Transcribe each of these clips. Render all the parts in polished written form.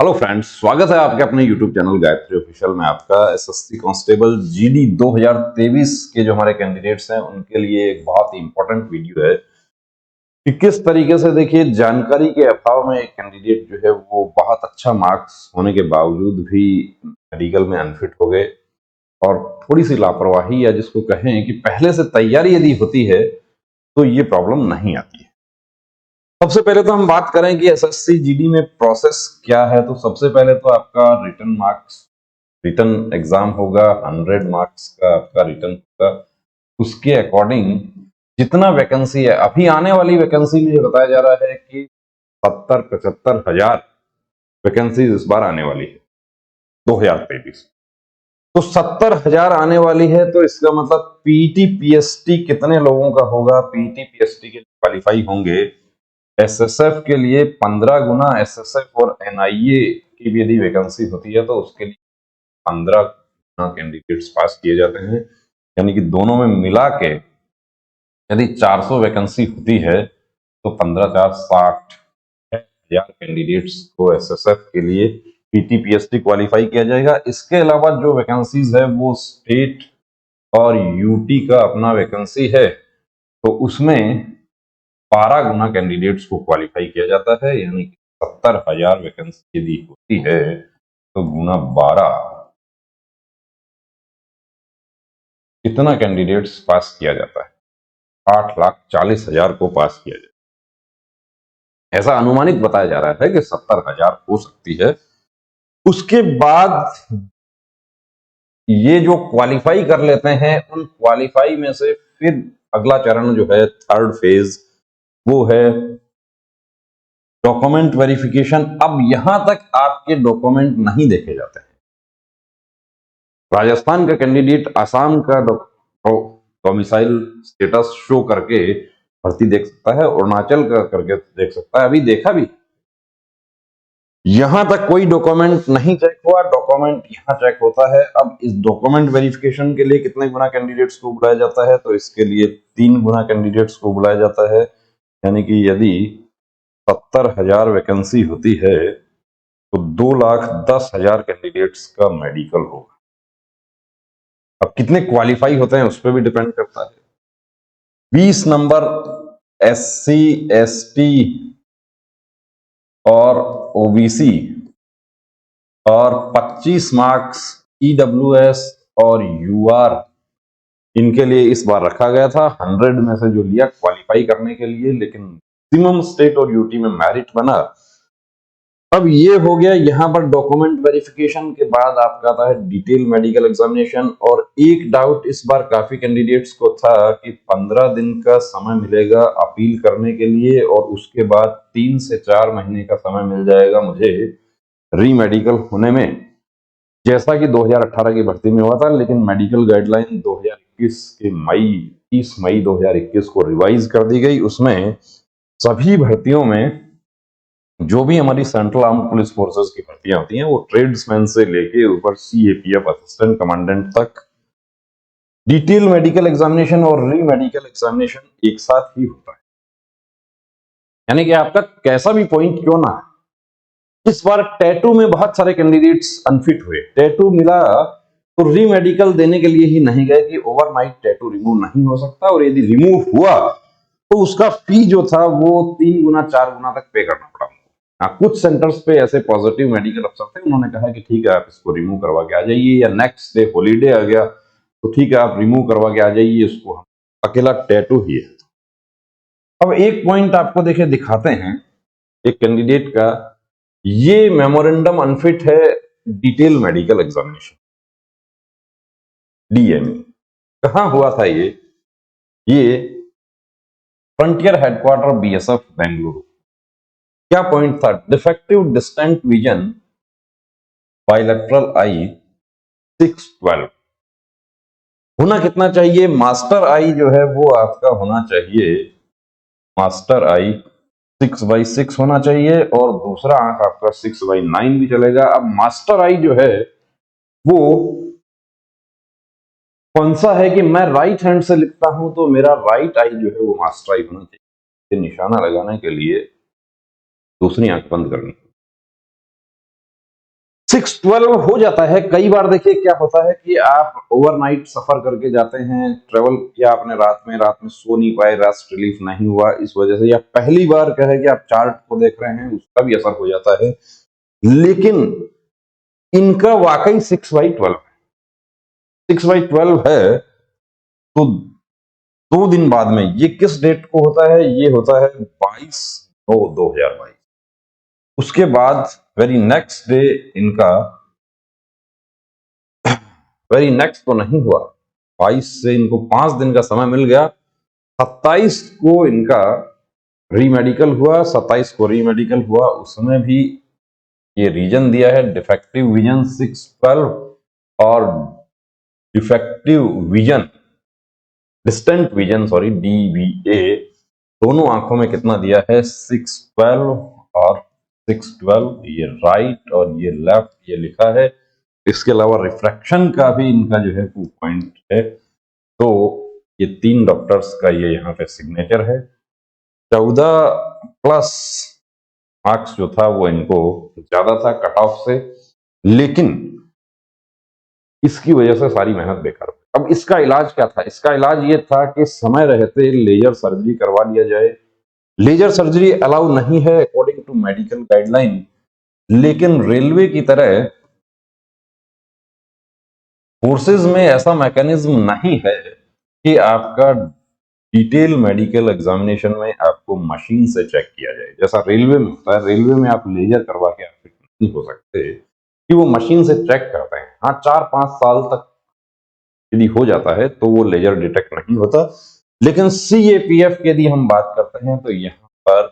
Hello friends, स्वागत है आपके अपने यूट्यूब चैनल गायत्री ऑफिशियल में। आपका एसएससी कांस्टेबल जीडी 2023 के जो हमारे कैंडिडेट्स हैं उनके लिए एक बहुत ही इंपॉर्टेंट वीडियो है कि किस तरीके से, देखिए, जानकारी के अभाव में एक कैंडिडेट जो है वो बहुत अच्छा मार्क्स होने के बावजूद भी मेडिकल में अनफिट हो गए और थोड़ी सी लापरवाही, या जिसको कहें कि पहले से तैयारी यदि होती है तो ये प्रॉब्लम नहीं आती है। सबसे पहले तो हम बात करें कि एसएससी जीडी में प्रोसेस क्या है। तो सबसे पहले तो आपका रिटर्न एग्जाम होगा, 100 मार्क्स का आपका रिटर्न होगा। उसके अकॉर्डिंग जितना वैकेंसी है, अभी आने वाली वैकेंसी में ये बताया जा रहा है कि 70-75 हजार वैकेंसी इस बार आने वाली है 2023। तो 70 हजार आने वाली है, तो इसका मतलब पीटी पीएसटी कितने लोगों का होगा? पीटी पीएसटी के क्वालिफाई होंगे एसएसएफ के लिए 15 गुना। एसएसएफ और एनआईए की भी यदि वैकेंसी होती है तो उसके लिए 15 गुना कैंडिडेट्स पास किए जाते हैं। यानी कि दोनों में मिला के यदि 400 वैकेंसी होती है तो 15-4-60 हजार कैंडिडेट्स को एसएसएफ के लिए पीटी पीएसटी क्वालिफाई किया जाएगा। इसके अलावा जो वैकेंसीज है वो स्टेट और यूटी का अपना वैकेंसी है, तो उसमें 12 गुना कैंडिडेट्स को क्वालिफाई किया जाता है। यानी कि 70 हजार वैकेंसी यदि होती है तो गुना 12, कितना कैंडिडेट्स पास किया जाता है? 8,40,000 को पास किया जाता है। ऐसा अनुमानित बताया जा रहा है कि 70 हजार हो सकती है। उसके बाद ये जो क्वालिफाई कर लेते हैं, उन क्वालिफाई में से फिर अगला चरण जो है, थर्ड फेज, वो है डॉक्यूमेंट वेरिफिकेशन। अब यहां तक आपके डॉक्यूमेंट नहीं देखे जाते हैं। राजस्थान का कैंडिडेट आसाम का डोमिसाइल स्टेटस शो करके भर्ती देख सकता है, अरुणाचल का करके देख सकता है। अभी देखा भी, यहां तक कोई डॉक्यूमेंट नहीं चेक हुआ, डॉक्यूमेंट यहां चेक होता है। अब इस डॉक्यूमेंट वेरिफिकेशन के लिए कितने गुना कैंडिडेट्स को बुलाया जाता है? तो इसके लिए 3 गुना कैंडिडेट्स को बुलाया जाता है। यानी कि यदि 70 हजार वैकेंसी होती है तो 2,10,000 कैंडिडेट्स का मेडिकल होगा। अब कितने क्वालिफाई होते हैं उस पर भी डिपेंड करता है। 20 नंबर एससी एसटी और ओबीसी और 25 मार्क्स ईडब्ल्यूएस और यूआर, इनके लिए इस बार रखा गया था। 100 में से जो लिया क्वालिफाई करने के लिए, लेकिन मैक्सिमम स्टेट और यूटी में मेरिट बना। अब ये हो गया। यहां पर डॉक्यूमेंट वेरिफिकेशन के बाद आपका आता है डिटेल मेडिकल एग्जामिनेशन। और एक डाउट इस बार काफी कैंडिडेट्स को था कि 15 दिन का समय मिलेगा अपील करने के लिए, और उसके बाद 3 से 4 महीने का समय मिल जाएगा मुझे री मेडिकल होने में, जैसा कि 2018 की भर्ती में हुआ था। लेकिन मेडिकल गाइडलाइन 2021 के 30 मई 2021 को रिवाइज कर दी गई। उसमें सभी भर्तियों में, जो भी हमारी सेंट्रल आर्म्ड पुलिस फोर्सेस की भर्तियां होती हैं, वो ट्रेड्समैन से लेके ऊपर सीएपीएफ असिस्टेंट कमांडेंट तक डिटेल मेडिकल एग्जामिनेशन और री मेडिकल एग्जामिनेशन एक साथ ही होता है। यानी कि आपका कैसा भी पॉइंट क्यों ना है, इस बार टैटू में बहुत सारे कैंडिडेट्स अनफिट हुए। टैटू मिला तो री मेडिकल देने के लिए ही नहीं गए कि ओवरनाइट टैटू रिमूव नहीं हो सकता, और यदि रिमूव हुआ तो उसका फी जो था वो 3 गुना 4 गुना तक पे करना पड़ा। हाँ, कुछ सेंटर्स पे ऐसे पॉजिटिव मेडिकल अफसर थे, उन्होंने कहा कि ठीक है, आप इसको रिमूव करवा के आ जाइए, या नेक्स्ट डे हॉलीडे आ गया तो ठीक है, आप रिमूव करवा के आ जाइए इसको, हम अकेला टैटू ही है। अब एक पॉइंट आपको देखे दिखाते हैं एक कैंडिडेट का। ये मेमोरेंडम अनफिट है डिटेल मेडिकल एग्जामिनेशन, डीएमई। कहां हुआ था ये फ्रंटियर हेडक्वार्टर बीएसएफ बेंगलुरु। क्या पॉइंट था? डिफेक्टिव डिस्टेंट विजन बाइलेटरल आई 612 होना कितना चाहिए? मास्टर आई जो है वो आपका होना चाहिए, मास्टर आई 6/6 होना चाहिए, और दूसरा आंक आपका 6/9 भी चलेगा। अब मास्टर आई जो है वो कौन सा है कि मैं राइट हैंड से लिखता हूं तो मेरा राइट आई जो है वो मास्टर आई होना चाहिए। निशाना लगाने के लिए दूसरी आंख बंद करनी। 612 हो जाता है। कई बार देखिए क्या होता है कि आप ओवरनाइट सफर करके जाते हैं, ट्रेवल किया आपने रात में सो नहीं पाए, रेस्ट रिलीफ नहीं हुआ इस वजह से, या पहली बार कहे कि आप चार्ट को देख रहे हैं उसका भी असर हो जाता है। लेकिन इनका वाकई 6/12 6/12 है। तो 2 दिन बाद में ये किस डेट को होता है? ये होता है 22/9/2022। उसके बाद वेरी नेक्स्ट डे इनका, वेरी नेक्स्ट तो नहीं हुआ, 22 से इनको 5 दिन का समय मिल गया। 27 को इनका रीमेडिकल हुआ, 27 को रीमेडिकल हुआ, उसमें भी ये रीजन दिया है डिफेक्टिव विजन 6/12 और defective vision, distant vision sorry, DVA। दोनों आंखों में कितना दिया है? 6/12 और 6/12, ये राइट और ये लेफ्ट ये लिखा है। इसके अलावा रिफ्रैक्शन का भी इनका जो है 2 पॉइंट है। तो ये 3 डॉक्टर्स का ये यहाँ पे सिग्नेचर है। 14+ मार्क्स जो था वो इनको ज्यादा था कट ऑफ से, लेकिन इसकी वजह से सारी मेहनत बेकार हुई। अब इसका इलाज क्या था? इसका इलाज ये था कि समय रहते लेजर सर्जरी करवा लिया जाए। लेजर सर्जरी अलाउ नहीं है अकॉर्डिंग टू मेडिकल गाइडलाइन, लेकिन रेलवे की तरह फोर्सेज में ऐसा मैकेनिज्म नहीं है कि आपका डिटेल मेडिकल एग्जामिनेशन में आपको मशीन से चेक किया जाए जैसा रेलवे में होता है। रेलवे में आप लेजर करवा के आप फिट नहीं हो सकते कि वो मशीन से चेक करते हैं। हाँ, 4-5 साल तक यदि हो जाता है तो वो लेजर डिटेक्ट नहीं होता। लेकिन CAPF की यदि हम बात करते हैं तो यहाँ पर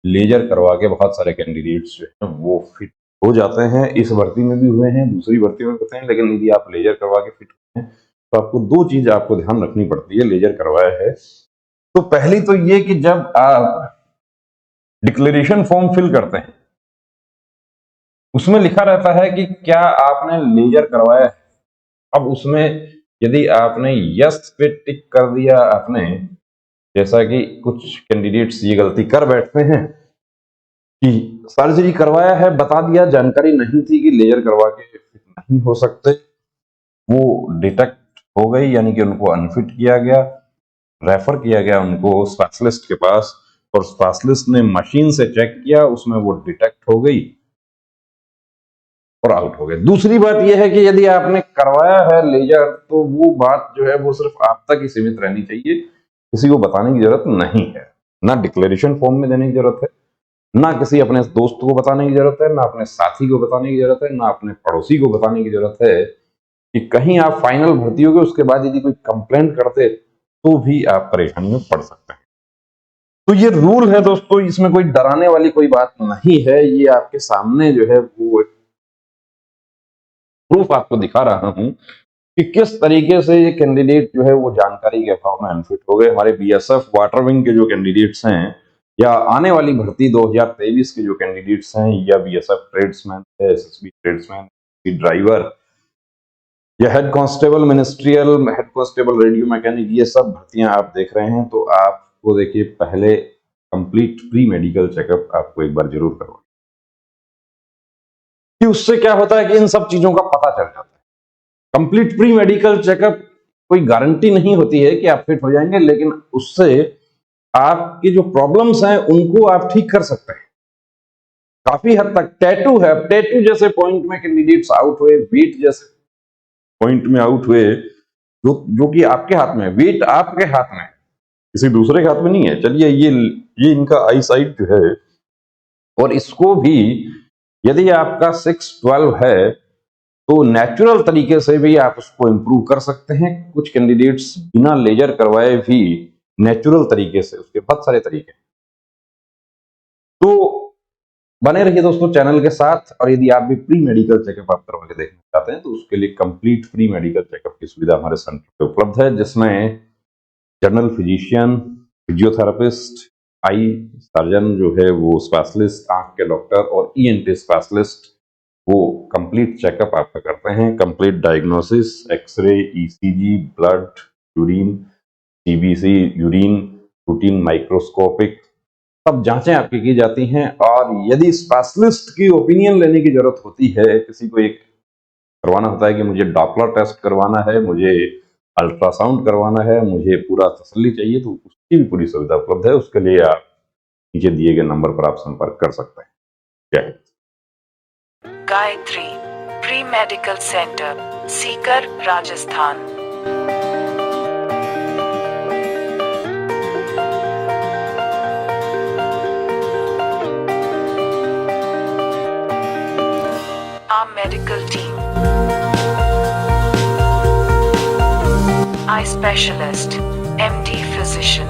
लेजर करवा के बहुत सारे कैंडिडेट्स जो है वो फिट हो जाते हैं। इस भर्ती में भी हुए हैं, दूसरी भर्ती में होते हैं, लेकिन यदि आप लेजर करवा के फिट हुए हैं तो आपको 2 चीज आपको ध्यान रखनी पड़ती है लेजर करवाया है। तो पहली तो ये कि जब आप डिक्लेरेशन फॉर्म फिल करते हैं उसमें लिखा रहता है कि क्या आपने लेजर करवाया है। अब उसमें यदि आपने यस पे टिक कर दिया आपने, जैसा कि कुछ कैंडिडेट्स ये गलती कर बैठते हैं कि सर्जरी करवाया है, बता दिया, जानकारी नहीं थी कि लेजर करवा के फिट नहीं हो सकते, वो डिटेक्ट हो गई, यानी कि उनको अनफिट किया गया, रेफर किया गया उनको स्पेशलिस्ट के पास, और स्पेशलिस्ट ने मशीन से चेक किया, उसमें वो डिटेक्ट हो गई और आउट हो गए। दूसरी बात यह है कि यदि आपने करवाया है लेजर तो वो बात जो है वो सिर्फ आप तक ही सीमित रहनी चाहिए, किसी को बताने की जरूरत नहीं है। ना डिक्लेरेशन फॉर्म में देने की जरूरत है, ना किसी अपने दोस्त को बताने की जरूरत है, ना अपने साथी को बताने की जरूरत है, ना अपने पड़ोसी को बताने की जरूरत है कि कहीं आप फाइनल भर्ती हो गए उसके बाद यदि कोई कंप्लेंट करते तो भी आप परेशानी में पड़ सकते हैं। तो ये रूल है दोस्तों, इसमें कोई डराने वाली कोई बात नहीं है। ये आपके सामने जो है वो प्रूफ आपको दिखा रहा हूं कि किस तरीके से ये कैंडिडेट जो है वो जानकारी के अभाव में अनफिट हो गए। हमारे BSF वाटर विंग के जो कैंडिडेट्स हैं या आने वाली भर्ती 2023 के जो कैंडिडेट्स हैं, या BSF tradesman, SSB tradesman, driver, या head constable ministerial, head constable radio mechanic, ये सब भर्तियां आप देख रहे हैं, तो आपको देखिए पहले कंप्लीट प्री मेडिकल चेकअप आपको एक बार जरूर करवाएं कि उससे क्या होता है कि इन सब चीजों का पता चल जाता है। कंप्लीट प्री मेडिकल चेकअप कोई गारंटी नहीं होती है कि आप फिट हो जाएंगे, लेकिन उससे आपकी जो प्रॉब्लम्स हैं उनको आप ठीक कर सकते हैं काफी हद तक। टैटू है, टैटू जैसे पॉइंट में कैंडिडेट्स आउट हुए, वेट जैसे पॉइंट में आउट हुए, जो कि आपके हाथ में, वेट आपके हाथ में, किसी दूसरे के हाथ में नहीं है। चलिए ये इनका आई साइट जो है, और इसको भी यदि आपका 6/12 है तो नेचुरल तरीके से भी आप उसको इंप्रूव कर सकते हैं। कुछ कैंडिडेट्स बिना लेजर करवाए भी नेचुरल तरीके से, उसके बहुत सारे तरीके। तो बने रहिए दोस्तों चैनल के साथ, और यदि आप भी प्री मेडिकल चेकअप आप करवा के देखना चाहते हैं तो उसके लिए कंप्लीट प्री मेडिकल चेकअप की सुविधा हमारे सेंटर पे उपलब्ध है, जिसमें general physician, physiotherapist, eye surgeon जो है वो स्पेशलिस्ट, आंख के डॉक्टर और ENT स्पेशलिस्ट वो कंप्लीट चेकअप आपका करते हैं। Complete diagnosis, X ray, ECG, blood, urine, CBC urine, routine microscopic सब जांचें आपकी की जाती हैं, और यदि स्पेशलिस्ट की ओपिनियन लेने की जरूरत होती है, किसी को एक करवाना होता है कि मुझे डॉपलर टेस्ट करवाना है, मुझे अल्ट्रासाउंड करवाना है, मुझे पूरा तसल्ली चाहिए, तो उसकी भी पूरी सुविधा उपलब्ध है। उसके लिए आप नीचे दिए गए नंबर पर आप संपर्क कर सकते हैं। जय Hind. Gayatri pre medical centre, Sikar, Rajasthan. Our medical team. Eye specialist, MD physician.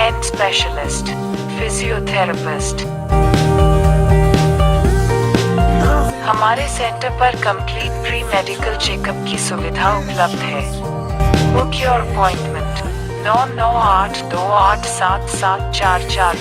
End specialist, physiotherapist. हमारे सेंटर पर कंप्लीट प्री मेडिकल चेकअप की सुविधा उपलब्ध है। Book your appointment 9982877443।